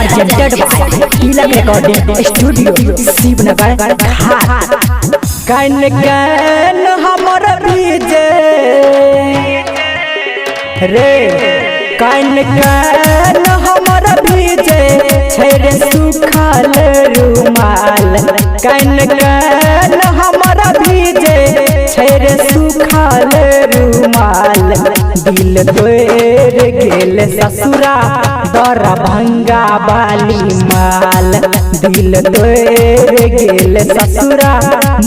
presented by Tilak Recording Studio Shivnagar घाट। कन कन हमर भीजे रे कन कन हमर भीजे छेरे सुखल रुमाल। कन कन हमर भीजे छेरे सुखल रुमाल। दिल तोड़ गेल ससुरा दरभंगा वाली माल। दिल तोड़ गेल ससुरा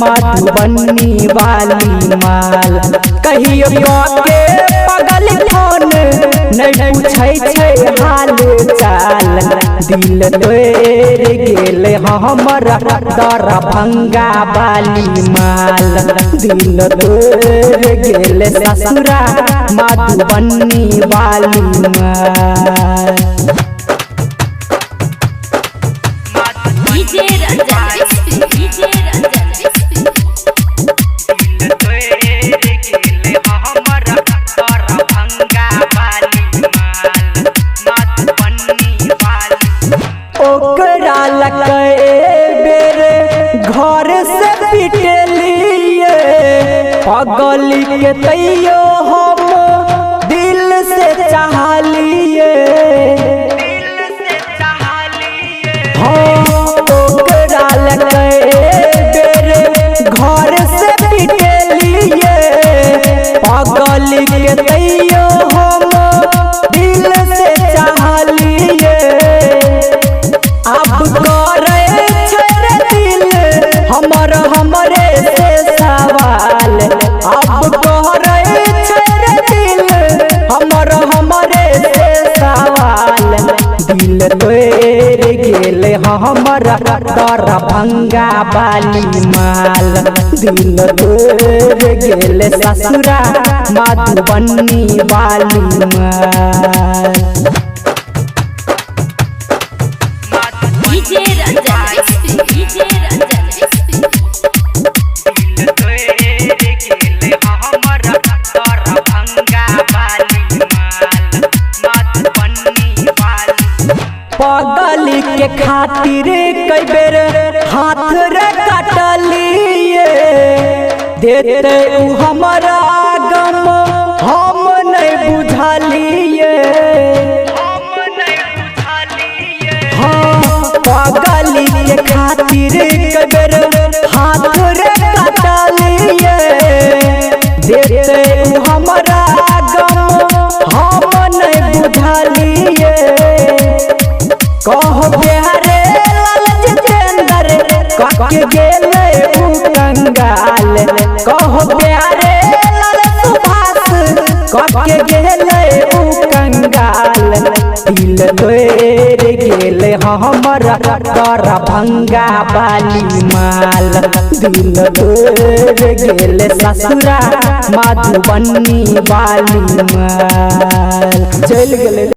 मधुबनी वाली माल। कहियो के पगल फोन नहीं पूछै छै हाल चाल। दिल तोड़ गेल हमर दरभंगा वाली माल। दिल तोड़ गेल ससुरा मधुबनी वाली माल। ओकरा लकै बेर घर से पिटलिए पगली के तैयो हम दिल से चाहलिए। हाँ ओकरा लकै बेर घर से पिटलिए पगली के तैयो हम दिल से चाहलिए। अब करे छेरे दिल हमर हमरे से सवाल। अब करे छेरे दिल हमर हमरे से सवाल। दिल तोड़ गेल हमर दरभंगा वाली माल। दिल तोड़ गेल ससुरा मधुबनी वाली माल। पगली के खातिर कई बेर हाथ रे कटलिए। देते उ हमारा गम हम नहीं बुझलिए। हाँ पगली के खातिर कई बेर हाथ रे कटलिए। देते उ हमारा गम हम नहीं बुझलिए। कहो प्यारे लाल जितेंद्र काके गेले उ कंगाल। कहो प्यारे लाल सुभाष काके गेले उ कंगाल। दिल तोड़ गेल हमर दरभंगा वाली माल। दिल तोड़ गेल ससुरा मधुबनी वाली माल। चल गेले।